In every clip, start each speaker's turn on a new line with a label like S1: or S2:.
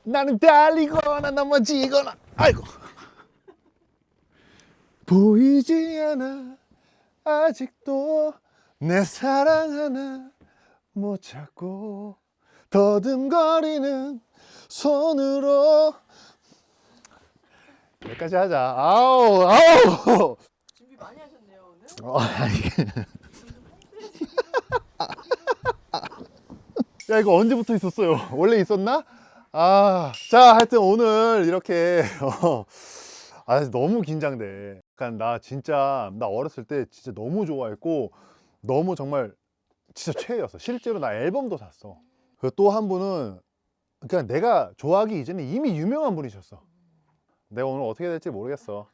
S1: 나는 달리거나 넘어지거나 아이고 보이지 않아 아직도 내 사랑 하나 못 찾고 더듬거리는 손으로 여기까지 하자. 아우
S2: 준비 많이 하셨네요 오늘.
S1: 야 이거 언제부터 있었어요? 원래 있었나? 자 하여튼 오늘 이렇게 너무 긴장돼. 나 진짜 나 어렸을 때 진짜 너무 좋아했고 너무 정말 진짜 최애였어. 실제로 나 앨범도 샀어. 그리고 또 한 분은 그냥 내가 좋아하기 이전에 이미 유명한 분이셨어. 내가 오늘 어떻게 될지 모르겠어.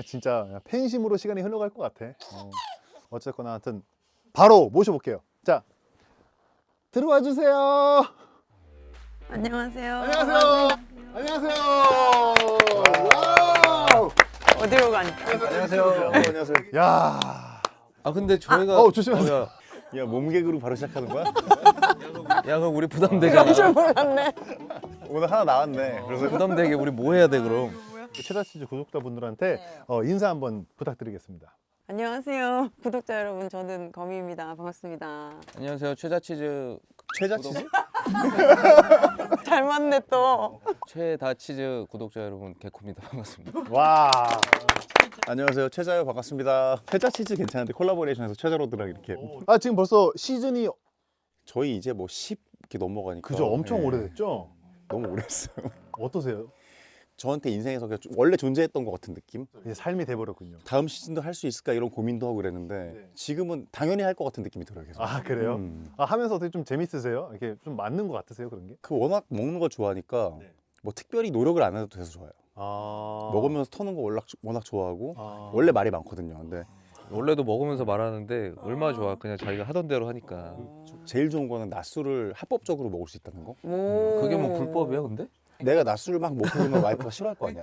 S1: 진짜 팬심으로 시간이 흘러갈 것 같아. 어쨌거나 하여튼 바로 모셔볼게요. 자 들어와 주세요.
S2: 안녕하세요.
S1: 안녕하세요. 안녕하세요. 와우.
S2: 어디로 가니?
S3: 안녕하세요. 안녕하세요.
S1: 야.
S3: 근데 저희가
S1: 조심하세요.
S3: 야 몸개그로 바로 시작하는 거야?
S4: 야 그럼 우리 부담되잖아.
S2: 줄 몰랐네.
S3: 오늘 하나 나왔네. 그래서
S4: 부담되게 우리 뭐 해야 돼 그럼?
S1: 최다치즈 구독자분들한테 인사 한번 부탁드리겠습니다.
S2: 안녕하세요. 구독자 여러분, 저는 거미입니다. 반갑습니다.
S4: 안녕하세요 최다치즈
S3: 최자치즈?
S2: 잘 맞네 또.
S4: 최다치즈 구독자 여러분 개코입니다. 반갑습니다.
S1: 와.
S3: 안녕하세요. 최자요 반갑습니다. 최자치즈 괜찮은데 콜라보레이션에서 최자로드랑 이렇게
S1: 지금 벌써 시즌이
S3: 저희 이제 뭐 10 이렇게 넘어가니까
S1: 그죠? 엄청
S3: 예,
S1: 오래됐죠?
S3: 너무 오래됐어요.
S1: 어떠세요?
S3: 저한테 인생에서 그냥 원래 존재했던 것 같은 느낌?
S1: 이제 삶이 돼버렸군요.
S3: 다음 시즌도 할 수 있을까 이런 고민도 하고 그랬는데 지금은 당연히 할 것 같은 느낌이 들어요. 계속.
S1: 그래요?
S3: 음.
S1: 하면서 어떻게 좀 재밌으세요? 이렇게 좀 맞는 것 같으세요? 그런 게?
S3: 그 워낙 먹는 걸 좋아하니까 뭐 특별히 노력을 안 해도 돼서 좋아요. 먹으면서 터는 거 워낙 좋아하고 원래 말이 많거든요. 근데
S4: 원래도 먹으면서 말하는데 얼마나 좋아. 그냥 자기가 하던 대로 하니까.
S3: 제일 좋은 거는 낮술을 합법적으로 먹을 수 있다는 거.
S4: 그게 뭐 불법이야 근데?
S3: 내가 낮술을 막 먹고 그러면 와이프가 싫어할 거 아니야.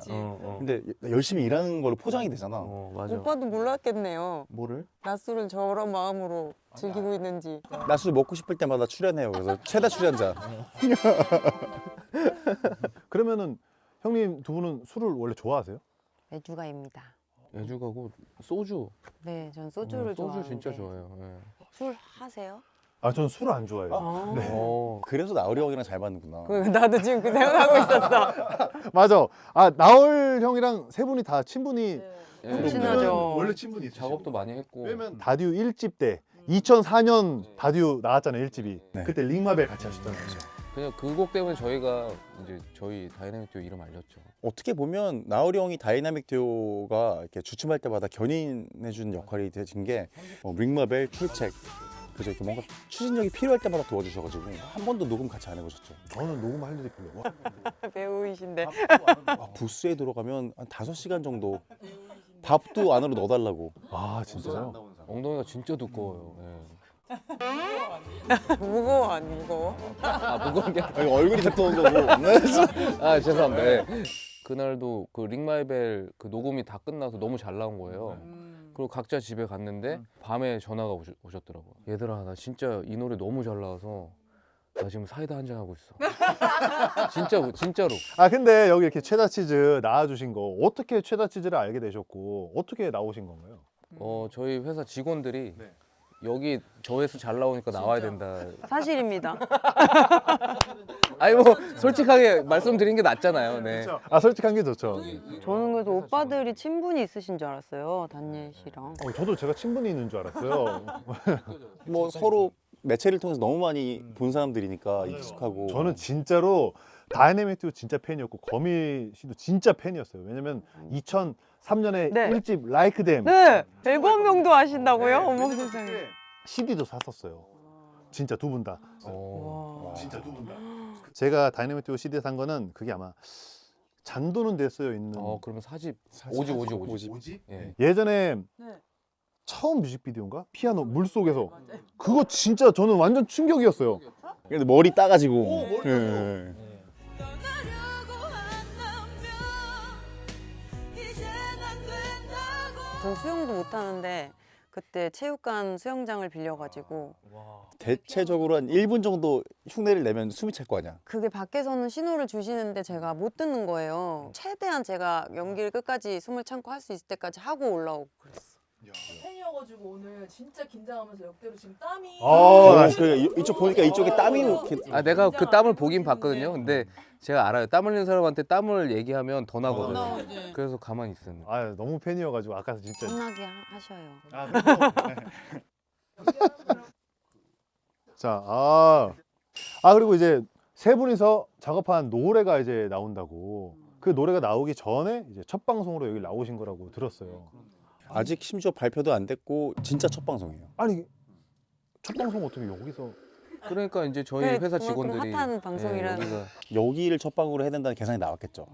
S3: 근데 열심히 일하는 걸로 포장이 되잖아.
S4: 맞아.
S2: 오빠도 몰랐겠네요.
S3: 뭐를?
S2: 낮술을 저런 마음으로 즐기고 있는지.
S3: 낮술 먹고 싶을 때마다 출연해요. 그래서 최다 출연자.
S1: 그러면은 형님 두 분은 술을 원래 좋아하세요?
S2: 애주가입니다.
S4: 애주가고 소주.
S2: 네, 전 소주를
S4: 소주
S2: 좋아하는데.
S4: 진짜 좋아해요. 예.
S2: 술 하세요?
S1: 저는 술을 안 좋아해요.
S4: 어.
S3: 그래서 나으리 형이랑 잘 맞는구나.
S2: 나도 지금 그 생각하고 있었어.
S1: 맞아. 나얼 형이랑 세 분이 다 친분이
S4: 예.
S2: 친하죠.
S1: 원래 친분이 있으시고.
S4: 작업도 많이 했고.
S1: 왜냐면 다듀 1집 때 2004년 다듀 나왔잖아요. 1집이.
S3: 네.
S1: 그때 링마벨 같이 하셨잖아요.
S4: 그냥 그 곡 때문에 저희가 이제 저희 다이내믹 듀오 이름 알렸죠.
S3: 어떻게 보면 나으리 형이 다이나믹 듀오가 이렇게 주춤할 때마다 견인해주는 역할이 되신 게 링마벨, 출첵 그래서 이렇게 뭔가 추진력이 필요할 때마다 도와주셔가지고 한 번도 녹음 같이 안 해보셨죠?
S1: 저는 녹음할 일이 별로 없어요.
S2: 배우이신데.
S3: 부스에 들어가면 한 5시간 정도 밥도 안으로 넣어달라고.
S1: 진짜요?
S4: 엉덩이가 진짜 두꺼워요. 예.
S2: 무거워 안 무거워?
S4: 무거운 게 아니라.
S3: 얼굴이 작동한 거고.
S4: 죄송합니다. 예. 그날도 그 링마이벨 그 녹음이 다 끝나서 너무 잘 나온 거예요. 그리고 각자 집에 갔는데 밤에 전화가 오셨더라고요. 얘들아 나 진짜 이 노래 너무 잘 나와서 나 지금 사이다 한잔 하고 있어. 진짜로.
S1: 근데 여기 이렇게 최다치즈 나와주신 거 어떻게 최다치즈를 알게 되셨고 어떻게 나오신 건가요?
S4: 저희 회사 직원들이 여기 저 회사 잘 나오니까 나와야 된다.
S2: 사실입니다.
S4: 아니 뭐 솔직하게 말씀드린 게 낫잖아요. 네.
S1: 솔직한 게 좋죠.
S2: 저는 그래서 오빠들이 친분이 있으신 줄 알았어요. 단예 씨랑.
S1: 저도 제가 친분이 있는 줄 알았어요.
S3: 뭐 서로 매체를 통해서 너무 많이 본 사람들이니까 익숙하고.
S1: 저는 진짜로 다이내믹 듀오 진짜 팬이었고 거미 씨도 진짜 팬이었어요. 왜냐면 2003년에
S2: 네.
S1: 1집 라이크 댐
S2: 네, 앨범명도 아신다고요? 어머 세상에.
S1: CD도 샀었어요. 진짜 두 분 다.
S2: 와.
S1: 진짜 두 분 다. 제가 다이내믹 듀오 CD 산 거는 그게 아마 잔도는 데 쓰여 있는
S4: 그러면 4집 5집. 예.
S1: 예전에 처음 뮤직비디오인가? 피아노 물속에서 그거 진짜 저는 완전 충격이었어요.
S3: 근데 머리 따가지고. 예.
S2: 전 수영도 못하는데 그때 체육관 수영장을 빌려가지고
S3: 대체적으로 한 1분 정도 흉내를 내면 숨이 찰 거 아니야.
S2: 그게 밖에서는 신호를 주시는데 제가 못 듣는 거예요. 최대한 제가 연기를 끝까지 숨을 참고 할 수 있을 때까지 하고 올라오고 그랬어.
S5: 팬이어가지고 오늘 진짜 긴장하면서 역대로 지금 땀이
S3: 이쪽 보니까 이쪽에 땀이 이렇게
S4: 아 내가 그 땀을 보긴 봤거든요. 근데 제가 알아요. 땀 흘리는 사람한테 땀을 얘기하면 더 나거든요.
S5: 나오지.
S4: 그래서 가만히 있었는데.
S1: 아 너무 팬이어가지고 아까 진짜.
S2: 신나게 하셔요.
S1: 자, 그리고 이제 세 분이서 작업한 노래가 이제 나온다고. 그 노래가 나오기 전에 이제 첫 방송으로 여기 나오신 거라고 들었어요.
S3: 아직 심지어 발표도 안 됐고 진짜 첫 방송이에요.
S1: 아니 첫 방송 어떻게 여기서?
S4: 그러니까 이제 저희
S2: 네,
S4: 회사
S2: 그만큼
S4: 직원들이
S2: 핫한 방송이라는.
S4: 여기가
S3: 여기를 첫 방으로 해야 된다는 계산이 나왔겠죠.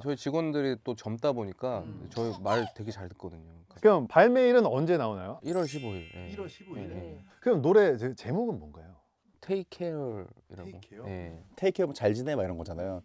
S4: 저희 직원들이 또 젊다 보니까 저희 말 되게 잘 듣거든요.
S1: 그럼 발매일은 언제 나오나요?
S4: 1월 15일. 예.
S1: 1월 15일.
S4: 예.
S1: 그럼 노래 제목은 뭔가요?
S4: Take Care이라고.
S1: Take Care?
S4: 예.
S3: 테이크업 잘 지내 막 이런 거잖아요.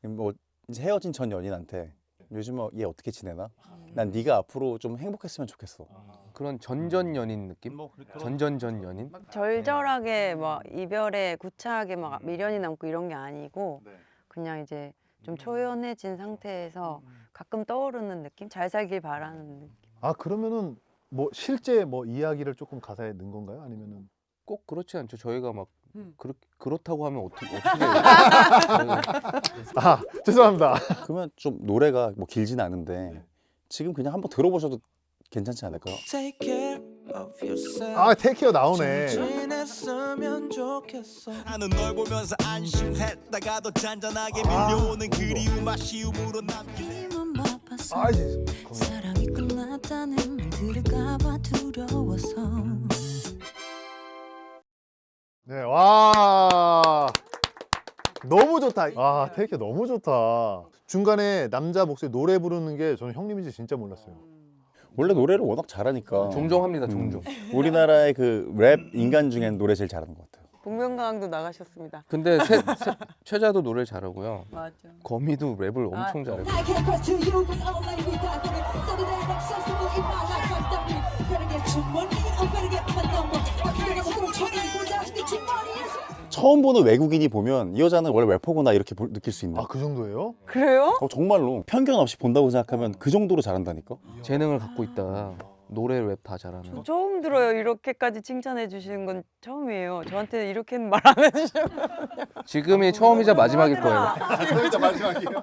S3: 뭐 이제 헤어진 전 연인한테 요즘 얘 어떻게 지내나? 난 네가 앞으로 좀 행복했으면 좋겠어.
S4: 그런 전전 연인 느낌? 전전전 연인?
S2: 절절하게 막 이별에 구차하게 막 미련이 남고 이런 게 아니고 그냥 이제 좀 초연해진 상태에서 가끔 떠오르는 느낌? 잘 살길 바라는 느낌.
S1: 아 그러면은 뭐 실제 뭐 이야기를 조금 가사에 넣은 건가요? 아니면은
S4: 꼭 그렇지 않죠. 저희가 막
S2: 음.
S4: 그렇다고 하면 어떻게
S1: 아 죄송합니다.
S3: 그러면 좀 노래가 뭐 길진 않은데 지금 그냥 한번 들어보셔도 괜찮지 않을까요?
S6: Take care of yourself.
S1: 아 테이크어 나오네.
S6: 지냈으면 좋겠어.
S7: 나는 널 보면서 안심했다가도 잔잔하게 밀려오는 그리움 아쉬움으로 남기네.
S6: 힘은 바빠서
S1: 아 이제
S6: 사랑이 끝났다는 말 들을까봐 두려워서.
S1: 네, 와 너무 좋다. 아 테이크 너무 좋다. 중간에 남자 목소리 노래 부르는 게 저는 형님인지 진짜 몰랐어요.
S3: 원래 노래를 워낙 잘하니까
S4: 종종 합니다. 종종.
S3: 우리나라의 그 랩 인간 중엔 노래 제일 잘하는 것 같아요.
S2: 복면가왕도 나가셨습니다.
S4: 근데 최자도 노래를 잘하고요.
S2: 맞아.
S4: 거미도 랩을 엄청 잘해요.
S8: I can't press to you cause only we got it. So that accessible in my life I'm done. Better get your money, I'm better get my number. I'm better get my money, without get your money.
S3: 처음 보는 외국인이 보면 이 여자는 원래 래퍼구나 이렇게 느낄 수 있는.
S1: 아 그 정도예요?
S2: 그래요?
S3: 정말로 편견 없이 본다고 생각하면 그 정도로 잘한다니까.
S4: 재능을 갖고 있다. 노래 랩 다 잘하는.
S2: 처음 들어요. 이렇게까지 칭찬해 주시는 건 처음이에요. 저한테 이렇게는 말 안 해주셔.
S4: 지금이 처음이자 마지막일 거예요.
S1: 진짜 마지막이에요.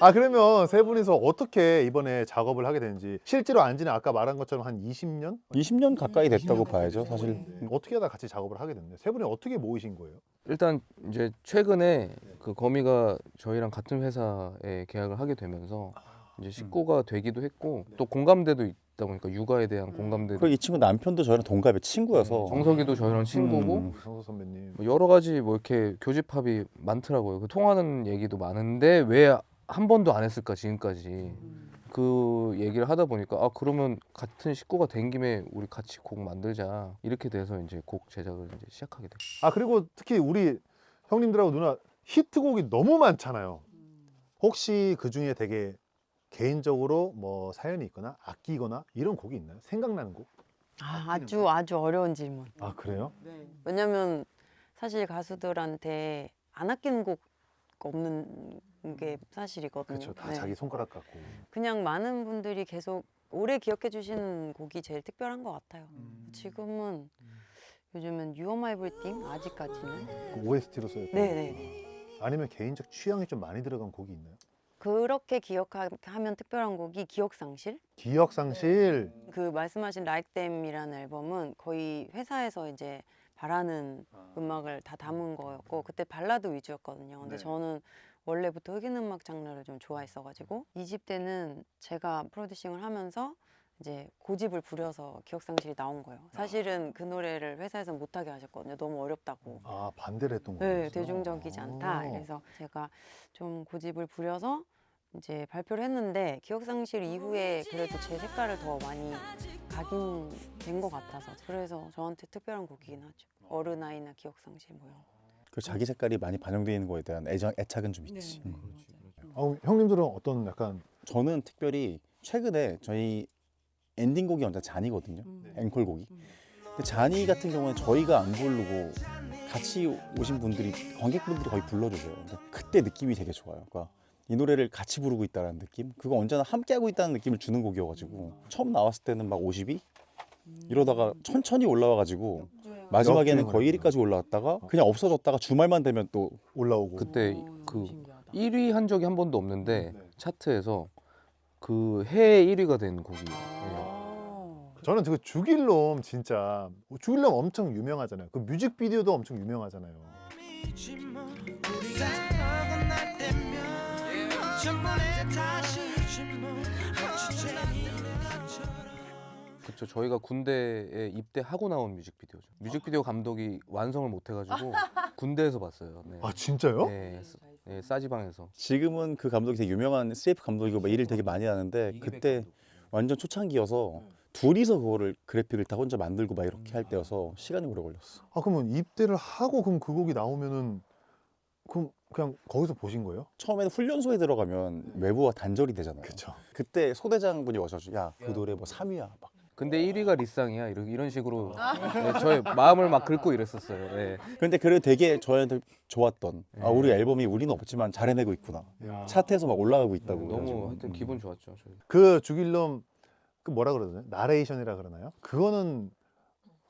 S1: 아 그러면 세 분이서 어떻게 이번에 작업을 하게 되는지 실제로 안지는 아까 말한 것처럼 한 20년?
S3: 20년 가까이 됐다고 봐야죠, 사실.
S1: 어떻게 하다 같이 작업을 하게 됐나요? 세 분이 어떻게 모이신 거예요?
S4: 일단 이제 최근에 그 거미가 저희랑 같은 회사에 계약을 하게 되면서 이제 식구가 되기도 했고 또 공감대도 있다 보니까 육아에 대한 공감대도.
S3: 그리고 이 친구 남편도 저랑 동갑의 친구여서
S4: 정석이도 저희랑 친구고
S1: 성수 선배님.
S4: 뭐 여러 가지 뭐 이렇게 교집합이 많더라고요. 그 통하는 얘기도 많은데 왜 한 번도 안 했을까 지금까지. 그 얘기를 하다 보니까 아 그러면 같은 식구가 된 김에 우리 같이 곡 만들자 이렇게 돼서 이제 곡 제작을 이제 시작하게 됐어요.
S1: 아 그리고 특히 우리 형님들하고 누나 히트곡이 너무 많잖아요. 혹시 그 중에 되게 개인적으로 뭐 사연이 있거나 아끼거나 이런 곡이 있나요? 생각나는 곡?
S2: 아주 어려운 질문.
S1: 아 그래요?
S2: 왜냐면 사실 가수들한테 안 아끼는 곡 없는 게 사실이거든요.
S1: 그렇죠. 다
S2: 네.
S1: 자기 손가락 갖고.
S2: 그냥 많은 분들이 계속 오래 기억해 주시는 곡이 제일 특별한 것 같아요. 지금은 요즘은 You Are My Everything 아직까지는.
S1: 그 OST로 써요.
S2: 네네.
S1: 아니면 개인적 취향이 좀 많이 들어간 곡이 있나요?
S2: 그렇게 기억하면 특별한 곡이 기억상실.
S1: 기억상실.
S2: 그 말씀하신 Like Them이라는 앨범은 거의 회사에서 이제 바라는 음악을 다 담은 거였고 그때 발라드 위주였거든요. 근데
S1: 네.
S2: 저는 원래부터 흑인 음악 장르를 좀 좋아했어가지고 2집 때는 제가 프로듀싱을 하면서 이제 고집을 부려서 기억상실이 나온 거예요. 사실은 그 노래를 회사에서 못하게 하셨거든요. 너무 어렵다고.
S1: 아 반대를 했던 거예요.
S2: 네, 대중적이지 않다. 그래서 제가 좀 고집을 부려서 이제 발표를 했는데 기억상실 이후에 그래도 제 색깔을 더 많이 각인된 것 같아서 그래서 저한테 특별한 곡이긴 하죠. 어른아이나 기억상실 뭐 이런 거.
S3: 그 자기 색깔이 많이 반영되어 있는 거에 대한 애착은 좀 있지.
S1: 형님들은 어떤 약간
S3: 저는 특별히 최근에 저희 엔딩곡이 언제 잔이거든요. 앵콜곡이. 근데 잔이 같은 경우는 저희가 안 부르고 같이 오신 분들이 관객분들이 거의 불러주세요. 근데 그때 느낌이 되게 좋아요. 그러니까 이 노래를 같이 부르고 있다는 느낌? 그거 언제나 함께하고 있다는 느낌을 주는 곡이어가지고 처음 나왔을 때는 막 52? 이러다가 천천히 올라와가지고 마지막에는 거의 1위까지 올라왔다가 그냥 없어졌다가 주말만 되면 또
S1: 올라오고.
S4: 그때 그
S2: 신기하다.
S4: 1위 한 적이 한 번도 없는데 차트에서 그 해 1위가 된 곡이.
S1: 저는 그 죽일놈 진짜 죽일놈 엄청 유명하잖아요. 그 뮤직비디오도 엄청 유명하잖아요.
S4: 그렇죠. 저희가 군대에 입대하고 나온 뮤직비디오죠. 뮤직비디오 감독이 완성을 못 해가지고 군대에서 봤어요. 네.
S1: 아 진짜요?
S4: 네, 네, 싸지방에서.
S3: 지금은 그 감독이 되게 유명한 CF 감독이고 막 일을 되게 많이 하는데 그때 완전 초창기여서 둘이서 그거를 그래픽을 다 혼자 만들고 막 이렇게 할 때여서 시간이 오래 걸렸어.
S1: 아 그러면 입대를 하고 그럼 그 곡이 나오면은 그럼 그냥 거기서 보신 거예요?
S3: 처음에는 훈련소에 들어가면 외부와 단절이 되잖아요.
S1: 그쵸.
S3: 그때 소대장분이 오셔서 야 그 노래 뭐 3위야 막.
S4: 근데 1위가 리쌍이야 이런 식으로 네, 저의 마음을 막 긁고 이랬었어요. 네.
S3: 근데 그래 되게 저한테 좋았던 아 우리 앨범이 우리는 없지만 잘 해내고 있구나. 차트에서 막 올라가고 있다고.
S4: 너무
S3: 그래가지고.
S4: 하여튼 기분 좋았죠. 저희.
S1: 그 죽일놈 그 뭐라 그러나요? 나레이션이라 그러나요? 그거는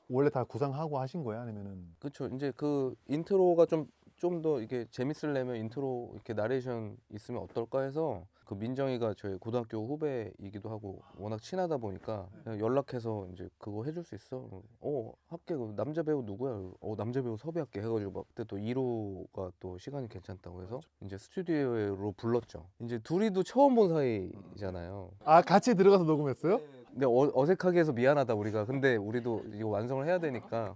S1: 원래 다 구상하고 하신 거예요? 아니면은
S4: 그렇죠. 이제 그 인트로가 좀 더 이게 재밌으려면 인트로 이렇게 나레이션 있으면 어떨까 해서 그 민정이가 저희 고등학교 후배이기도 하고 워낙 친하다 보니까 그냥 연락해서 이제 그거 해줄 수 있어? 할게. 그 남자 배우 누구야? 남자 배우 섭외할게 해가지고 막 그때 또 1호가 또 시간이 괜찮다고 해서 이제 스튜디오로 불렀죠. 이제 둘이도 처음 본 사이잖아요.
S1: 아 같이 들어가서 녹음했어요?
S4: 근데 어색하게 해서 미안하다 우리가. 근데 우리도 이거 완성을 해야 되니까.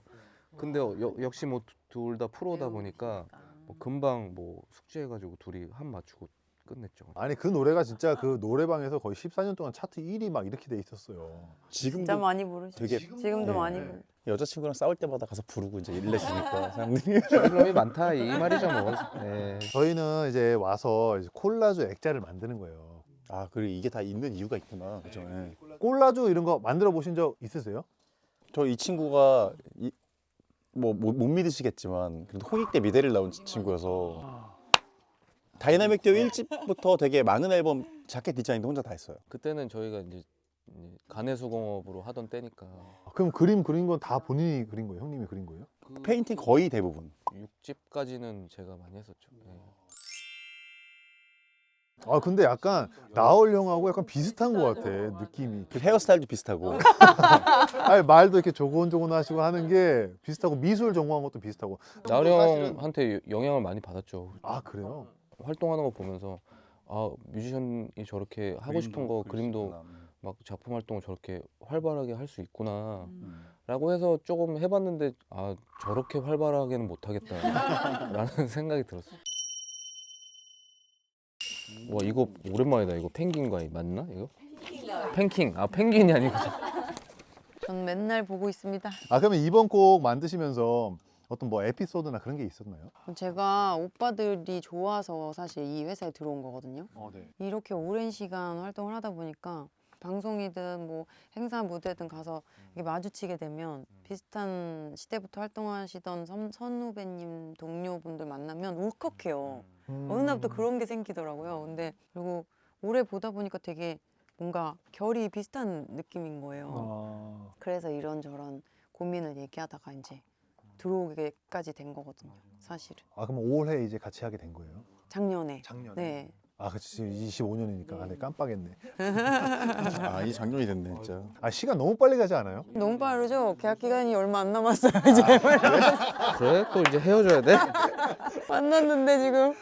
S4: 근데 역시 뭐 둘 다 프로다 보니까 뭐 금방 뭐 숙제해가지고 둘이 한 맞추고 끝냈죠.
S1: 아니 그 노래가 진짜 그 노래방에서 거의 14년 동안 차트 1위 막 이렇게 돼 있었어요.
S2: 진짜
S3: 지금도
S2: 많이 부르시죠.
S3: 되게
S2: 지금도
S3: 네.
S2: 많이 부르.
S3: 여자친구랑 싸울 때마다 가서 부르고 이제 일내주니까 사람들이.
S4: 그럼이 많다 이 말이죠 뭐. 네.
S1: 저희는 이제 와서 이제 콜라주 액자를 만드는 거예요.
S3: 아 그리고 이게 다 있는 이유가 있구나. 그죠? 예.
S1: 콜라주 이런 거 만들어 보신 적 있으세요?
S3: 저 이 친구가 못 믿으시겠지만 그래도 홍익 대 미대를 나온 친구여서 다이나믹 듀오 1집부터 되게 많은 앨범 자켓 디자인도 혼자 다 했어요.
S4: 그때는 저희가 이제 가내수공업으로 하던 때니까
S1: 아, 그럼 그림 그린 건 다 본인이 그린 거예요? 형님이 그린 거예요?
S3: 페인팅 거의 대부분.
S4: 6집까지는 제가 많이 했었죠. 네.
S1: 아 근데 약간 나얼 형하고 약간 비슷한 것 같아 느낌이.
S3: 그 헤어스타일도 비슷하고.
S1: 아니 말도 이렇게 조곤조곤하시고 하는 게 비슷하고 미술 전공한 것도 비슷하고.
S4: 나을 형한테 영향을 많이 받았죠.
S1: 아 그래요?
S4: 활동하는 거 보면서 아 뮤지션이 저렇게 하고 싶은 거 그림도 막 작품 활동을 저렇게 활발하게 할 수 있구나 라고 해서 조금 해봤는데 아 저렇게 활발하게는 못하겠다 라는 생각이 들었어요. 와 이거 오랜만이다. 이거 펭귄과 맞나 이거? 펭킹. 아 펭귄이 아니고
S2: 전 맨날 보고 있습니다.
S1: 아 그러면 이번 곡 만드시면서 어떤 뭐 에피소드나 그런 게 있었나요?
S2: 제가 오빠들이 좋아서 사실 이 회사에 들어온 거거든요.
S1: 네.
S2: 이렇게 오랜 시간 활동을 하다 보니까 방송이든 뭐 행사 무대든 가서 이렇게 마주치게 되면 비슷한 시대부터 활동하시던 선후배님 동료분들 만나면 울컥해요. 어느 날부터 그런 게 생기더라고요. 근데 그리고 오래 보다 보니까 되게 뭔가 결이 비슷한 느낌인 거예요. 그래서 이런저런 고민을 얘기하다가 이제 들어오기까지 된 거거든요. 사실은
S1: 아 그럼 올해 이제 같이 하게 된 거예요?
S2: 작년에.
S1: 작년에?
S2: 네.
S1: 아 그치 25년이니까 아, 네, 깜빡했네.
S3: 아 이제 작년이 됐네 진짜.
S1: 아 시간 너무 빨리 가지 않아요?
S2: 너무 빠르죠? 계약 기간이 얼마 안 남았어요. 이제
S4: 그래? 또 이제 헤어져야 돼?
S2: 만났는데 지금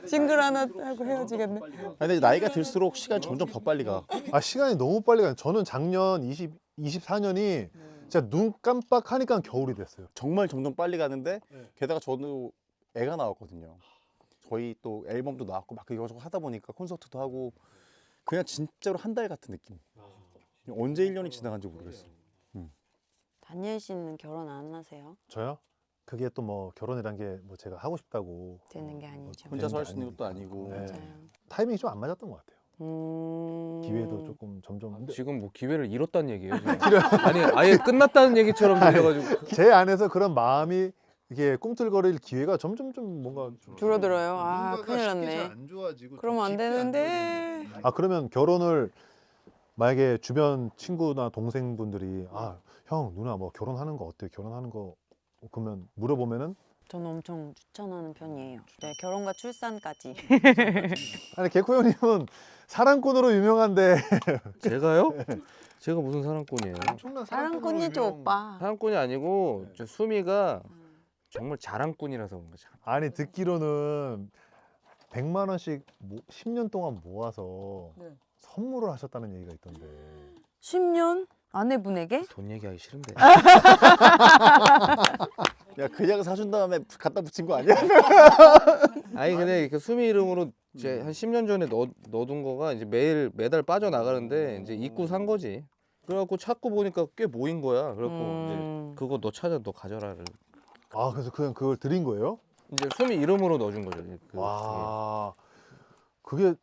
S2: 싱글 하나 하고 헤어지겠네.
S3: 근데 나이가 들수록 시간이 점점 더 빨리 가.
S1: 아 시간이 너무 빨리 가요. 저는 작년 24년이 진짜 눈 깜빡하니까 겨울이 됐어요.
S3: 정말 점점 빨리 가는데 게다가 저도 애가 나왔거든요. 저희 또 앨범도 나왔고 막 이거저거 하다 보니까 콘서트도 하고 그냥 진짜로 한 달 같은 느낌. 언제 1년이 지나간지 모르겠어.
S2: 다니엘 씨는 결혼 안 하세요?
S1: 저요? 그게 또 뭐 결혼이란 게 뭐 제가 하고 싶다고
S2: 되는 게 아니죠.
S3: 혼자서 할 수 있는 것도 아니고.
S1: 네.
S2: 맞아요.
S1: 타이밍이 좀 안 맞았던 것 같아요. 기회도 조금 점점 근데
S4: 지금 뭐 기회를 잃었다는 얘기예요. 지금. 아니 아예 끝났다는 얘기처럼 들려가지고.
S1: 제 안에서 그런 마음이 이게 꿈틀거릴 기회가 점점 좀 뭔가 좀
S2: 줄어들어요. 아,
S1: 뭔가가
S2: 큰일
S1: 쉽게
S2: 났네.
S1: 잘안 좋아지고
S2: 그러면 안
S1: 좀 깊게
S2: 되는데.
S1: 좋아지는. 아 그러면 결혼을 만약에 주변 친구나 동생분들이 아 형 누나 뭐 결혼하는 거 어때요? 결혼하는 거 그러면 물어보면은
S2: 저는 엄청 추천하는 편이에요. 네, 결혼과 출산까지.
S1: 아니 개코 형님은 사랑꾼으로 유명한데
S4: 제가요? 제가 무슨 사랑꾼이에요?
S1: 엄청난
S2: 사랑꾼이죠, 오빠.
S4: 사랑꾼이 아니고 저 수미가 정말 자랑꾼이라서 그런 거죠.
S1: 아니 듣기로는 100만 원씩 10년 동안 모아서
S5: 네.
S1: 선물을 하셨다는 얘기가 있던데.
S2: 10년? 아내분에게?
S4: 돈 얘기하기 싫은데.
S3: 야 그냥 사준 다음에 갖다 붙인 거 아니야?
S4: 아니 근데 그 수미 이름으로 이제 한 10년 전에 넣어둔 거가 이제 매달 빠져 나가는데 이제 입고 산 거지. 그래갖고 찾고 보니까 꽤 모인 거야. 그래갖고 이제 그거 너 찾아 너 가져라를.
S1: 아 그래서 그냥 그걸 드린 거예요?
S4: 이제 수미 이름으로 넣어준 거죠.
S1: 와 그게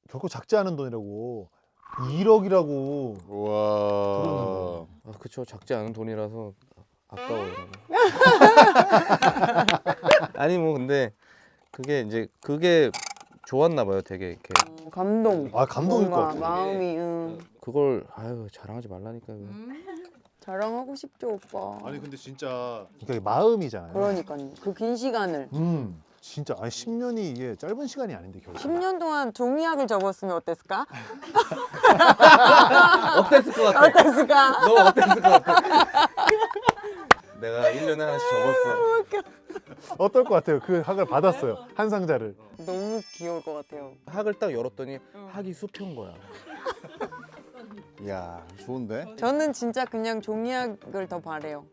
S1: 결코 작지 않은 돈이라고 1억이라고
S3: 와.
S4: 아 그쵸 작지 않은 돈이라서 아까워요. 아니 뭐 근데 그게 이제 그게 좋았나 봐요. 되게 이렇게
S2: 감동.
S1: 아 감동일 것
S2: 뭔가
S1: 같아.
S2: 마음이
S4: 그걸 아유 자랑하지 말라니까.
S2: 자랑하고 싶죠, 오빠.
S1: 아니 근데 진짜 그러니까 마음이잖아요.
S2: 그러니까요. 그 긴 시간을.
S1: 진짜 아니 10년이 이게 짧은 시간이 아닌데 결국
S2: 10년 동안 종이학을 접었으면 어땠을까?
S4: 어땠을 것 같아?
S2: 어땠을까?
S4: 너 어땠을 것 같아? 내가 1년에 하나씩 적었어.
S1: 어떨 것 같아요? 그 학을 받았어요 한 상자를.
S2: 너무 귀여울 것 같아요.
S4: 학을 딱 열었더니 학이 수표인 거야.
S3: 야 좋은데?
S2: 저는 진짜 그냥 종이학을 더 바래요.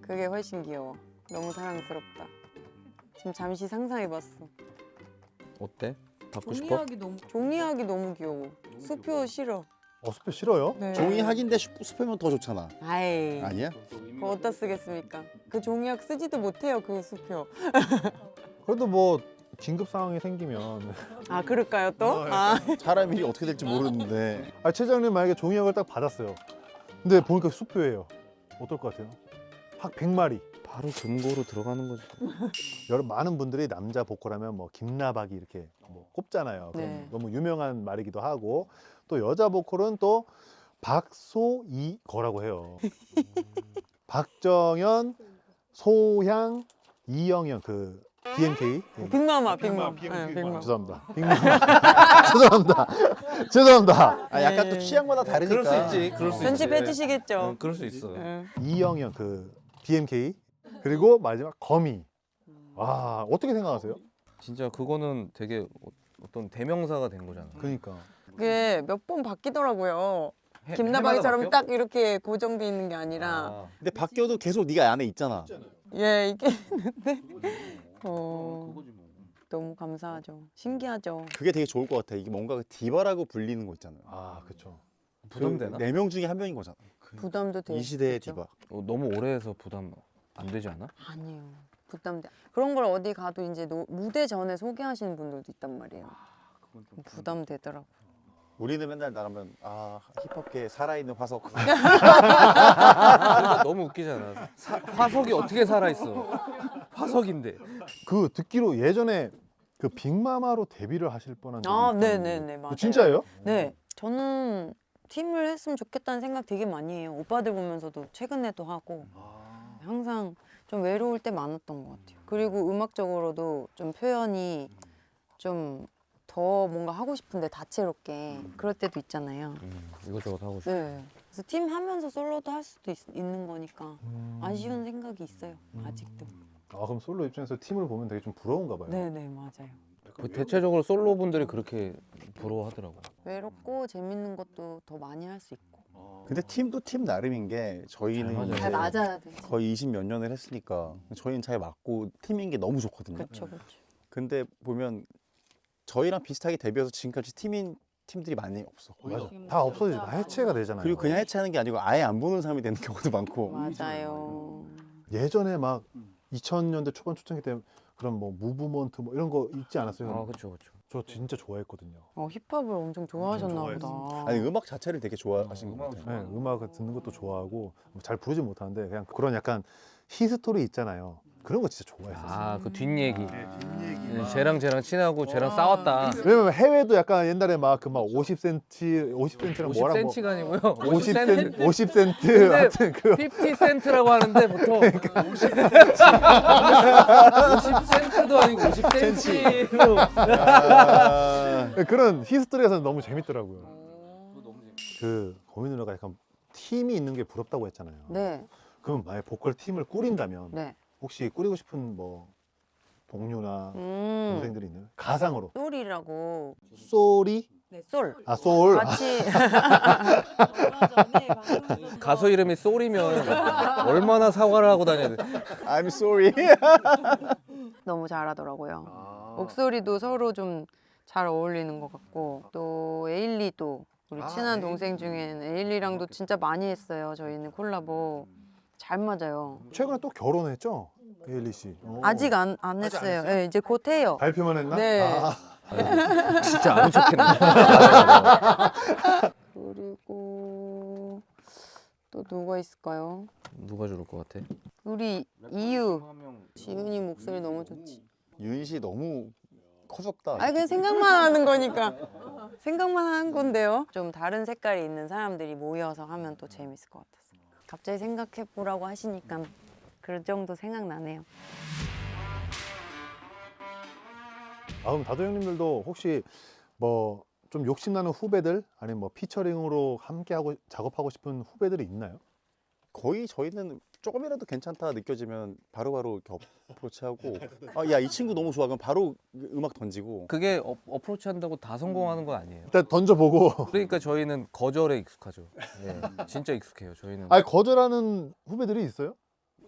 S2: 그게 훨씬 귀여워. 너무 사랑스럽다. 지금 잠시 상상해봤어.
S4: 어때? 받고 싶어?
S5: 종이학이 너무
S2: 종이학이 너무 귀여워. 수표 싫어.
S1: 수표 싫어요?
S2: 네.
S3: 종이 학인데 수표면 더 좋잖아.
S2: 아이.
S3: 아니야?
S2: 그거 어디다 쓰겠습니까? 그 종이학 쓰지도 못해요, 그 수표.
S1: 그래도 뭐 긴급 상황이 생기면
S2: 아, 그럴까요 또? 아.
S3: 사람 일이 어떻게 될지 모르는데.
S1: 아 최장님 만약에 종이학을 딱 받았어요. 근데 보니까 수표예요. 어떨 것 같아요? 학 100마리.
S4: 바로 금고로 들어가는 거지.
S1: 많은 분들이 남자 보컬하면 뭐 김나박이 이렇게 뭐 꼽잖아요. 그럼
S2: 네.
S1: 너무 유명한 말이기도 하고 또 여자 보컬은 또 박소이거라고 해요. 박정현, 소향, 이영현 그 BMK.
S2: 빅마마, 빅마마. 네, 빅마마.
S1: 죄송합니다. 빅마마. 죄송합니다.
S3: 아 약간
S2: 네.
S3: 또 취향마다 다르니까.
S4: 그럴 수 있지. 그럴 수 있지.
S2: 편집해 주시겠죠?
S4: 그럴 수 있어.
S2: 네.
S1: 이영현 그 BMK 그리고 마지막 거미. 와 어떻게 생각하세요?
S4: 진짜 그거는 되게 어떤 대명사가 된 거잖아.
S1: 그러니까
S2: 그게 몇 번 바뀌더라고요.
S4: 해마다
S2: 김나박이처럼
S4: 바뀌어?
S2: 딱 이렇게 고정돼 있는 게 아니라
S4: 아,
S3: 근데 바뀌어도 계속 네가 안에 있잖아.
S2: 예 이게 있는데 너무 감사하죠. 신기하죠.
S3: 그게 되게 좋을 것 같아. 이게 뭔가 디바라고 불리는 거 있잖아요.
S1: 아 그렇죠.
S4: 부담되나?
S3: 4명 중에 1명인 거잖아.
S2: 부담도 되고
S3: 이 시대의
S2: 그렇죠?
S3: 디바.
S4: 너무 오래 해서 부담 안 되지 않아?
S2: 아니에요. 부담돼. 그런 걸 어디 가도 이제 무대 전에 소개하시는 분들도 있단 말이에요. 부담되더라고.
S3: 우리는 맨날 나가면 아 힙합계 살아있는 화석.
S4: 그러니까 너무 웃기잖아. 화석이 어떻게 살아 있어? 화석인데.
S1: 그 듣기로 예전에 그 빅마마로 데뷔를 하실 뻔한 적이
S2: 아,
S1: 있다는데.
S2: 네네네 맞아요.
S1: 진짜예요?
S2: 네, 저는 팀을 했으면 좋겠다는 생각 되게 많이 해요. 오빠들 보면서도 최근에도 하고 항상 좀 외로울 때 많았던 것 같아요. 그리고 음악적으로도 좀 표현이 좀 더 뭔가 하고 싶은데 다채롭게 그럴 때도 있잖아요.
S4: 이것저것 하고 싶어.
S2: 네, 그래서 팀 하면서 솔로도 할 수도 있는 거니까 아쉬운 생각이 있어요. 아직도.
S1: 아 그럼 솔로 입장에서 팀을 보면 되게 좀 부러운가 봐요.
S2: 네네 맞아요.
S4: 대체적으로 솔로 분들이 그렇게 부러워하더라고.
S2: 외롭고 재밌는 것도 더 많이 할 수 있고.
S3: 근데 팀도 팀 나름인 게 저희는
S4: 잘
S3: 이제
S2: 잘 맞아야 돼.
S3: 거의 20몇 년을 했으니까 저희는 잘 맞고 팀인 게 너무 좋거든요.
S2: 그렇죠, 그렇죠.
S3: 근데 보면 저희랑 비슷하게 데뷔해서 지금까지 팀들이 많이 없어.
S1: 맞아. 다 없어지죠. 다 해체가 되잖아요.
S3: 그리고 그냥 해체하는 게 아니고 아예 안 보는 사람이 되는 경우도 많고.
S2: 맞아요.
S1: 예전에 막 2000년대 초반 초창기 때 그런 뭐 무브먼트 뭐 이런 거 있지 않았어요?
S4: 아 그렇죠 그렇죠.
S1: 저 진짜 좋아했거든요.
S2: 힙합을 엄청 좋아하셨나
S1: 좋아했어요.
S2: 보다.
S3: 아니 음악 자체를 되게 좋아하신 것 같아요.
S1: 네, 음악을 듣는 것도 좋아하고 잘 부르진 못하는데 그냥 그런 약간 히스토리 있잖아요. 그런 거 진짜 좋아했었어요.
S4: 아 그 뒷얘기.
S1: 뒷얘기.
S4: 쟤랑 싸우고 쟤랑 싸웠다.
S1: 왜냐면 해외도 약간 옛날에 막 그 막 50센트랑 뭐랑 뭐
S4: 50cm가 아니고요.
S1: 50센트 하여튼 그
S4: 50센트라고 하는데 보통 50센트도 아니고 50cm로.
S3: 아,
S1: 그런 히스토리에서는 너무 재밌더라고요. 그 거미 누나가 약간 팀이 있는 게 부럽다고 했잖아요.
S2: 네,
S1: 그럼 만약 보컬 팀을 꾸린다면
S2: 네.
S1: 혹시 꾸리고 싶은 뭐 동료나 동생들이 있나요? 가상으로
S2: 솔이라고.
S1: 소리?
S2: 네, 솔.
S1: 아 소울?
S2: 같이
S4: 가수 이름이 소리면 얼마나 사과를 하고 다녀야 돼.
S3: I'm sorry.
S2: 너무 잘하더라고요. 목소리도 서로 좀 잘 어울리는 것 같고 또 에일리도 우리 친한 동생 중엔 에일리랑도 진짜 많이 했어요. 저희는 콜라보 잘 맞아요.
S1: 최근에 또 결혼했죠? 에일리 씨.
S2: 아직 안 했어요. 네, 이제 곧 해요.
S1: 발표만 했나?
S2: 네.
S1: 아,
S4: 진짜 안 좋겠네.
S2: 그리고 또 누가 있을까요?
S4: 누가 좋을 것 같아?
S2: 우리 이유. 지훈이 목소리 너무 좋지.
S3: 윤 씨 너무 커졌다.
S2: 아니 그냥 생각만 하는 거니까. 생각만 하는 건데요. 좀 다른 색깔이 있는 사람들이 모여서 하면 또 재밌을 것 같았어요. 갑자기 생각해 보라고 하시니까 그 정도 생각나네요.
S1: 아 그럼 다도 형님들도 혹시 뭐 좀 욕심나는 후배들 아니면 뭐 피처링으로 함께하고 작업하고 싶은 후배들이 있나요?
S3: 거의 저희는 조금이라도 괜찮다 느껴지면 바로바로 이렇게 어프로치하고 야 이 친구 너무 좋아 그럼 바로 음악 던지고
S4: 그게 어프로치 한다고 다 성공하는 건 아니에요.
S1: 일단 던져보고
S4: 그러니까 저희는 거절에 익숙하죠. 예, 진짜 익숙해요. 저희는
S1: 아니 거절하는 후배들이 있어요?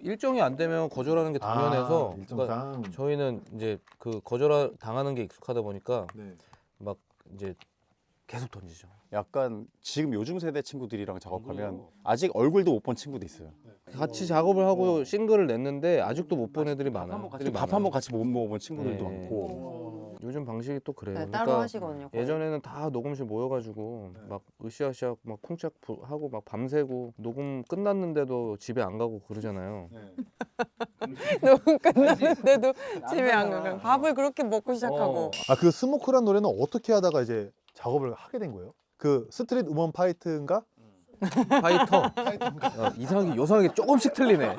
S4: 일정이 안 되면 거절하는 게 당연해서.
S1: 아, 일정상
S4: 저희는 이제 그 거절 당하는 게 익숙하다 보니까
S1: 네.
S4: 막 이제 계속 던지죠.
S3: 약간 지금 요즘 세대 친구들이랑 작업하면 아직 얼굴도 못 본 친구도 있어요.
S4: 같이 작업을 하고 싱글을 냈는데 아직도 못 본 애들이 많아요.
S3: 밥 한 번 같이 못 먹어본 친구들도
S4: 네.
S3: 많고.
S4: 요즘 방식이 또 그래요.
S2: 네, 따로 하시거든요. 거의.
S4: 예전에는 다 녹음실 모여가지고 막 으쌰으쌰 막 쿵짝 하고 막 밤새고 녹음 끝났는데도 집에 안 가고 그러잖아요.
S2: 녹음 끝났는데도 집에 안 가고 밥을 그렇게 먹고 시작하고.
S1: 아 그 스모크란 노래는 어떻게 하다가 이제 작업을 하게 된 거예요? 그 스트릿 우먼 파이트인가?
S4: 파이터. 이상하게 요상하게 조금씩 틀리네.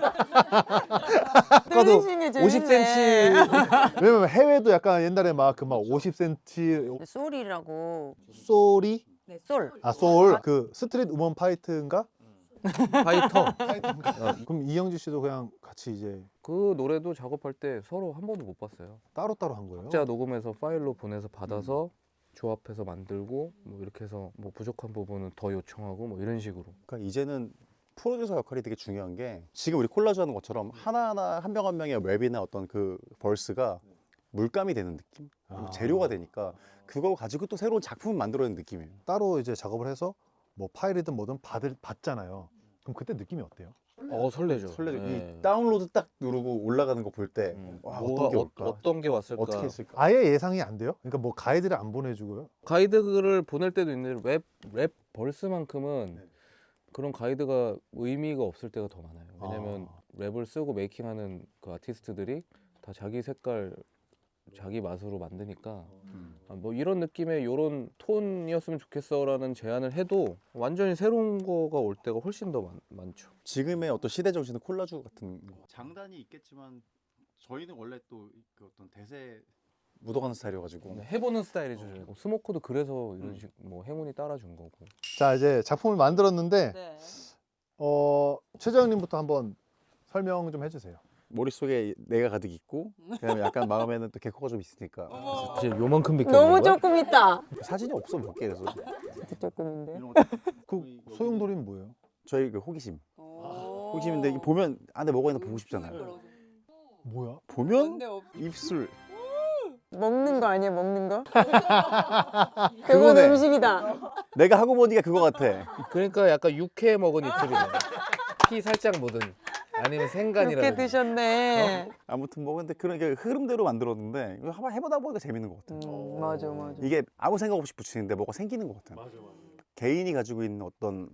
S2: 들으신 게 재밌네.
S4: 50cm.
S1: 왜냐면 해외도 약간 옛날에 막 그 막 50cm
S2: 솔이라고.
S1: 소리?
S2: 네, 솔.
S1: 아 소울? 그 스트릿 우먼 파이트인가?
S4: 파이터.
S1: 그럼 이영지 씨도 그냥 같이 이제
S4: 그 노래도 작업할 때 서로 한 번도 못 봤어요.
S1: 따로따로 한 거예요?
S4: 각자 녹음해서 파일로 보내서 받아서 조합해서 만들고 뭐 이렇게 해서 뭐 부족한 부분은 더 요청하고 뭐 이런 식으로.
S3: 그러니까 이제는 프로듀서 역할이 되게 중요한 게 지금 우리 콜라주 하는 것처럼 하나하나 한 명 한 명의 랩이나 어떤 그 벌스가 물감이 되는 느낌? 재료가 되니까 그거 가지고 또 새로운 작품을 만들어내는 느낌이에요.
S1: 따로 이제 작업을 해서 뭐 파일이든 뭐든 받잖아요. 그럼 그때 느낌이 어때요?
S4: 설레죠.
S3: 설레죠.
S4: 네.
S3: 이 다운로드 딱 누르고 올라가는 거 볼 때
S4: 뭐가
S3: 어떤 게 올까?
S4: 어떤 게 왔을까?
S3: 어떻게 했을까?
S1: 아예 예상이 안 돼요? 그러니까 뭐 가이드를 안 보내주고요?
S4: 가이드를 보낼 때도 있는데 랩 벌스만큼은 그런 가이드가 의미가 없을 때가 더 많아요. 왜냐면 랩을 쓰고 메이킹하는 그 아티스트들이 다 자기 색깔, 자기 맛으로 만드니까 뭐 이런 느낌의 이런 톤이었으면 좋겠어라는 제안을 해도 완전히 새로운 거가 올 때가 훨씬 더 많죠.
S3: 지금의 어떤 시대 정신은 콜라주 같은 거. 장단이 있겠지만 저희는 원래 또 그 어떤 대세 묻어가는 스타일이어가지고
S4: 해보는 스타일이죠. 저희가. 스모커도 그래서 이런 식 뭐 행운이 따라준 거고.
S1: 자 이제 작품을 만들었는데
S2: 네.
S1: 최재형님부터 한번 설명 좀 해주세요.
S3: 머릿속에 내가 가득 있고 그다음에 약간 마음에는 또 개코가 좀 있으니까
S4: 진짜 요만큼밖에
S2: 너무
S4: 없는 거야?
S2: 조금 있다.
S3: 사진이 없어 몇 개. 그래서
S2: 조금인데.
S1: 그 소용돌이는 뭐예요?
S3: 저희 그 호기심 호기심인데 이게 보면 안에 뭐가 있나 보고 싶잖아요.
S1: 뭐야?
S3: 보면 입술
S2: 먹는 거 아니야, 먹는 거? 그건
S3: 그거네.
S2: 음식이다.
S3: 내가 하고 보니까 그거 같아.
S4: 그러니까 약간 육회 먹은 입술이네. 피 살짝 묻은. 아니면 생간이라도.
S2: 그렇게 드셨네.
S3: 아무튼 뭐 근데 그런 게 흐름대로 만들었는데 이거 한번 해보다 보니까 재밌는 것 같아.
S2: 맞아 맞아.
S3: 이게 아무 생각 없이 붙이는데 뭐가 생기는 것 같아. 개인이 가지고 있는 어떤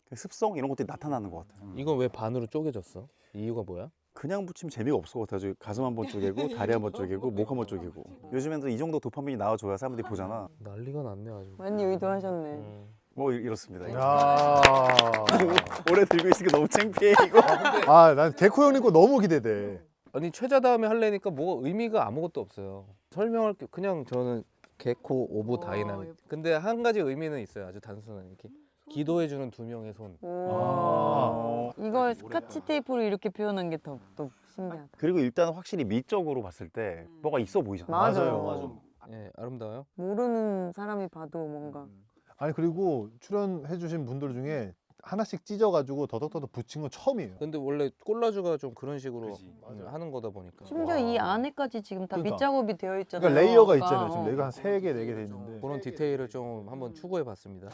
S3: 그 습성 이런 것들이 나타나는 것 같아.
S4: 이건 왜 반으로 쪼개졌어? 이유가 뭐야?
S3: 그냥 붙이면 재미가 없을 것 같아가지고 가슴 한번 쪼개고 다리 한번 쪼개고 목 한번 쪼개고. 요즘에는 이 정도 도파민이 나와줘야 사람들이 보잖아.
S4: 난리가 났네 아주.
S2: 많이 의도하셨네.
S3: 뭐 이렇습니다.
S1: 야.
S3: 오래 들고 있으니까 너무 창피해 이거.
S1: 아, 난 개코 형님 거 너무 기대돼.
S4: 아니 최자 다음에 하려니까 뭐가 의미가 아무것도 없어요. 설명할 게 그냥 저는 개코 오브 다이나믹. 근데 한 가지 의미는 있어요. 아주 단순한 이렇게 기도해주는 두 명의 손.
S2: 오. 이걸 스카치 테이프로 이렇게 표현한 게 더 신기하다.
S3: 그리고 일단 확실히 미적으로 봤을 때 뭐가 있어 보이잖아.
S2: 맞아요.
S4: 예, 아름다워요.
S2: 모르는 사람이 봐도 뭔가
S1: 아니 그리고 출연해주신 분들 중에 하나씩 찢어가지고 더덕더덕 붙인 건 처음이에요.
S4: 근데 원래 콜라주가 좀 그런 식으로 하는 거다 보니까.
S2: 심지어 이 안에까지 지금 다
S1: 그러니까.
S2: 밑작업이 되어 있잖아요.
S1: 그러니까 레이어가
S2: 아까.
S1: 있잖아요. 지금 레이어가 한 3개, 4개 돼 있는데.
S4: 그런 디테일을 좀 한번 추구해봤습니다.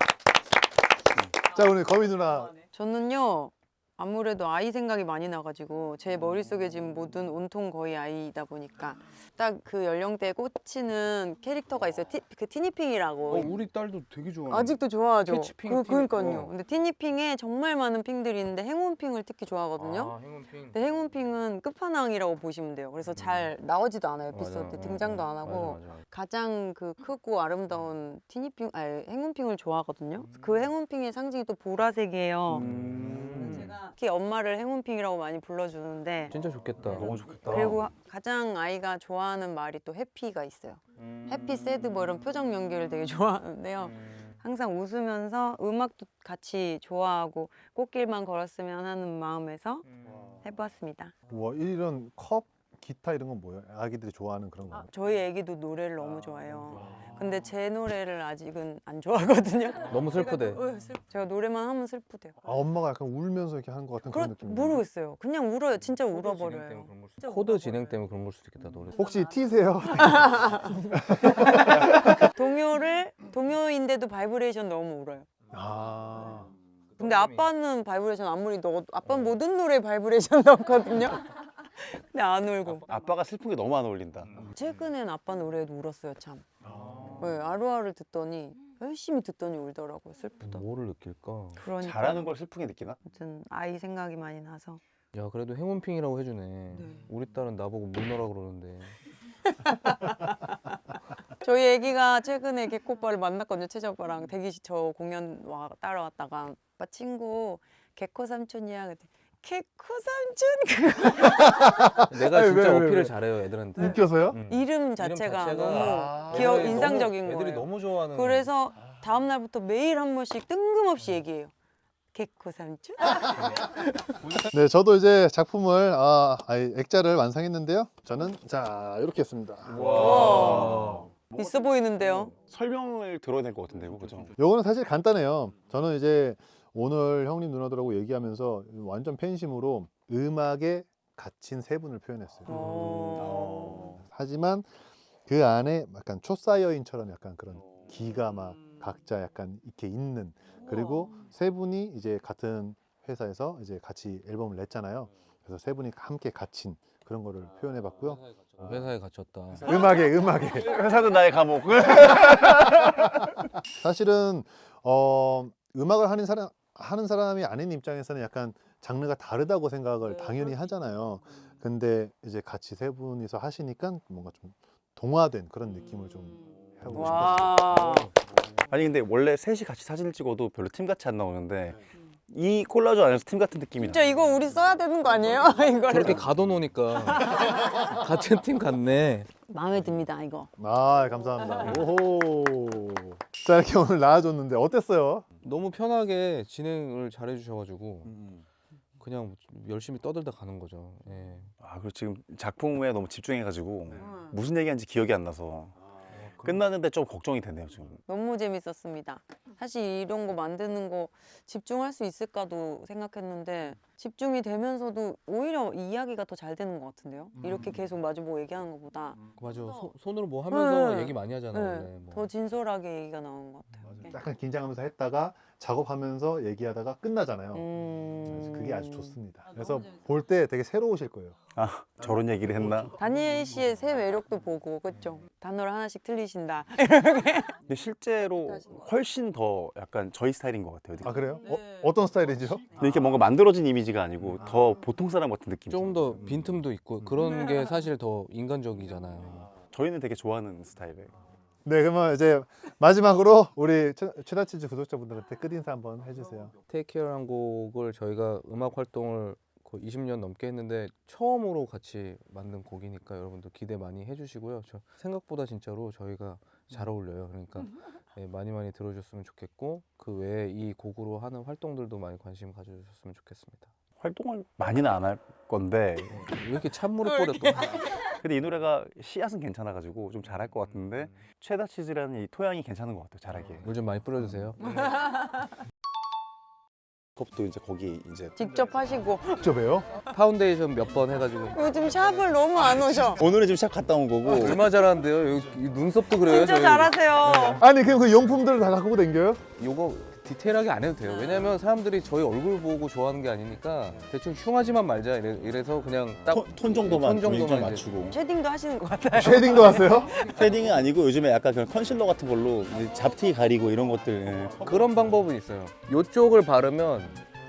S1: 자, 우리 거미 누나.
S2: 저는요 아무래도 아이 생각이 많이 나가지고 제 머릿속에 지금 모든 온통 거의 아이다 보니까 딱 그 연령대에 꽂히는 캐릭터가 있어요. 그 티니핑이라고.
S4: 우리 딸도 되게 좋아해.
S2: 아직도 좋아하죠.
S4: 캐치핑,
S2: 그러니까요.
S4: 어.
S2: 근데 티니핑에 정말 많은 핑들이 있는데 행운핑을 특히 좋아하거든요.
S4: 아, 행운핑.
S2: 근데 행운핑은 끝판왕이라고 보시면 돼요. 그래서 잘 나오지도 않아요. 에피소드
S4: 맞아.
S2: 등장도 안 하고
S4: 맞아.
S2: 가장 그 크고 아름다운 티니핑, 아니 행운핑을 좋아하거든요. 그 행운핑의 상징이 또 보라색이에요. 특히 엄마를 행운핑이라고 많이 불러주는데
S4: 진짜 좋겠다.
S3: 너무 좋겠다.
S2: 그리고 가장 아이가 좋아하는 말이 또 해피가 있어요. 해피, 새드 뭐 이런 표정 연기를 되게 좋아하는데요. 항상 웃으면서 음악도 같이 좋아하고 꽃길만 걸었으면 하는 마음에서 해봤습니다.
S1: 뭐 이런 컵, 기타 이런 건 뭐예요? 아기들이 좋아하는 그런 거.
S2: 저희 애기도 노래를 너무 좋아해요. 근데 제 노래를 아직은 안 좋아하거든요.
S4: 너무 슬프대.
S2: 제가 노래만 하면 슬프대요.
S1: 아, 엄마가 약간 울면서 이렇게 하는 것 같은 그런 느낌.
S2: 모르겠어요. 그냥 울어요. 진짜 울어버려요.
S4: 코드 진행 때문에 그런 걸 수도 있겠다 노래.
S1: 혹시 T세요?
S2: 동요인데도 바이브레이션 너무 울어요.
S1: 아.
S2: 근데 아빠는 바이브레이션 아무리 넣어도 아빠는 모든 노래에 바이브레이션 넣거든요. 근데 안 울고.
S3: 아빠가 슬픈 게 너무 안 어울린다.
S2: 최근엔 아빠 노래에도 울었어요 참. 네, 아루아를 듣더니 열심히 듣더니 울더라고요. 슬프다.
S4: 뭐를 느낄까?
S2: 그러니까
S3: 잘하는 걸 슬프게 느끼나?
S2: 아무튼 아이 생각이 많이 나서.
S4: 야 그래도 행운핑이라고 해주네. 우리 딸은 나보고 못 넣으라 그러는데.
S2: 저희 애기가 최근에 개코 오빠를 만났거든요. 채자 오빠랑 대기실 저 공연 따라왔다가 오빠 친구 개코 삼촌이야. 그때 개코 삼촌
S4: 내가
S1: 아니,
S4: 진짜
S1: 왜,
S4: 어필을
S1: 왜?
S4: 잘해요 애들한테.
S1: 웃겨서요?
S2: 이름 자체가 너무
S1: 아.
S2: 귀여워
S4: 애들이
S2: 인상적인
S4: 너무,
S2: 거예요.
S4: 애들이 너무 좋아하는.
S2: 그래서 다음 날부터 매일 한 번씩 뜬금없이 얘기해요. 개코 삼촌?
S1: 네, 저도 이제 작품을 액자를 완성했는데요. 저는 자 이렇게 했습니다.
S2: 와. 있어 보이는데요.
S3: 설명을 들어야 될 것 같은데요, 그죠?
S1: 요거는 사실 간단해요. 저는 이제 오늘 형님 누나들하고 얘기하면서 완전 팬심으로 음악에 갇힌 세 분을 표현했어요. 하지만 그 안에 약간 초사이어인처럼 약간 그런 기가 막 각자 약간 이렇게 있는, 그리고 세 분이 이제 같은 회사에서 이제 같이 앨범을 냈잖아요. 그래서 세 분이 함께 갇힌 그런 거를 표현해봤고요.
S4: 회사에 갇혔다.
S1: 음악에
S3: 회사는 나의 감옥.
S1: 사실은 음악을 하는 사람이 아닌 입장에서는 약간 장르가 다르다고 생각을 당연히 하잖아요. 근데 이제 같이 세 분이서 하시니까 뭔가 좀 동화된 그런 느낌을 좀 하고 싶었어요.
S2: 와.
S3: 아니 근데 원래 셋이 같이 사진을 찍어도 별로 팀 같이 안 나오는데 이 콜라주 안에서 팀 같은 느낌이
S2: 진짜 이거 우리 써야 되는 거 아니에요? 이거를.
S4: 저렇게 가둬놓으니까 같은 팀 같네.
S2: 마음에 듭니다 이거.
S1: 아, 감사합니다. 오호. 자, 이렇게 오늘 나와줬는데 어땠어요?
S4: 너무 편하게 진행을 잘해주셔가지고 그냥 열심히 떠들다 가는 거죠. 예.
S3: 아 그리고 지금 작품에 너무 집중해가지고 무슨 얘기하는지 기억이 안 나서 끝났는데 좀 걱정이 되네요 지금.
S2: 너무 재밌었습니다. 사실 이런 거 만드는 거 집중할 수 있을까도 생각했는데 집중이 되면서도 오히려 이야기가 더 잘 되는 것 같은데요. 이렇게 계속 마주보고 얘기하는 것보다
S4: 맞아. 손으로 뭐 하면서
S2: 네.
S4: 얘기 많이 하잖아요.
S2: 네,
S4: 원래 뭐.
S2: 더 진솔하게 얘기가 나오는 것 같아요.
S1: 맞아요. 약간 긴장하면서 했다가 작업하면서 얘기하다가 끝나잖아요. 그래서 그게 아주
S2: 음.
S1: 좋습니다. 그래서 볼 때 되게 새로우실 거예요.
S3: 아 저런 얘기를 했나?
S2: 다니엘 씨의 새 매력도 보고 그렇죠. 단어를 하나씩 틀리신다.
S3: 근데 실제로 훨씬 더 약간 저희 스타일인 것 같아요.
S1: 아 그래요?
S5: 네.
S1: 어떤 스타일이죠?
S3: 근데 이렇게 뭔가 만들어진 이미지가 아니고 더 보통 사람 같은 느낌.
S4: 조금 더 빈틈도 있고 그런 게 사실 더 인간적이잖아요.
S3: 저희는 되게 좋아하는 스타일이에요.
S1: 네, 그러면 이제 마지막으로 우리 최다치즈 구독자분들한테 끝인사 한번 해주세요.
S4: 테이크케어란 곡을 저희가 음악 활동을 거의 20년 넘게 했는데 처음으로 같이 만든 곡이니까 여러분들 기대 많이 해주시고요. 저 생각보다 진짜로 저희가 잘 어울려요. 그러니까 예, 많이 들어주셨으면 좋겠고 그 외에 이 곡으로 하는 활동들도 많이 관심 가져주셨으면 좋겠습니다.
S3: 활동을 많이는 안 할 건데
S4: 왜 이렇게 찬물을 뿌려 또?
S3: 근데 이 노래가 씨앗은 괜찮아가지고 좀 잘할 것 같은데 최다치즈라는 이 토양이 괜찮은 것 같아요. 잘하기에.
S4: 물 좀 많이 뿌려주세요.
S3: 컵도 이제 거기 이제
S2: 직접 하시고
S1: 직접 해요?
S4: 파운데이션 몇 번 해가지고
S2: 요즘 샵을 너무 안 오셔.
S3: 오늘은 지금 샵 갔다 온 거고
S4: 얼마 잘하는데요? 여기 이 눈썹도 그래요.
S2: 진짜
S4: 저희.
S2: 잘하세요.
S1: 아니 그럼 그 용품들을 다 갖고 다녀요?
S4: 요거 디테일하게 안 해도 돼요. 왜냐면 사람들이 저희 얼굴 보고 좋아하는 게 아니니까 대충 흉하지만 말자 이래서 그냥 딱
S3: 톤 정도만
S4: 톤
S3: 일정
S4: 정도만
S3: 맞추고.
S2: 쉐딩도 하시는 것 같아요.
S1: 쉐딩도 하세요?
S3: 쉐딩은 아니고 요즘에 약간 그런 컨실러 같은 걸로 이제 잡티 가리고 이런 것들. 예.
S4: 그런 방법은 있어요. 요쪽을 바르면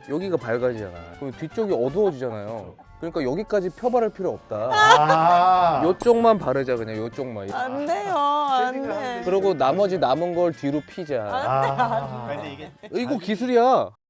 S4: 여기가 밝아지잖아. 그럼 뒤쪽이 어두워지잖아요. 그러니까 여기까지 펴바를 필요 없다.
S1: 아,
S4: 요쪽만 바르자 그냥 요쪽만. 이렇게.
S2: 안 돼요, 안 돼.
S4: 그리고 나머지 남은 걸 뒤로 피자.
S1: 아.
S4: 이거 기술이야.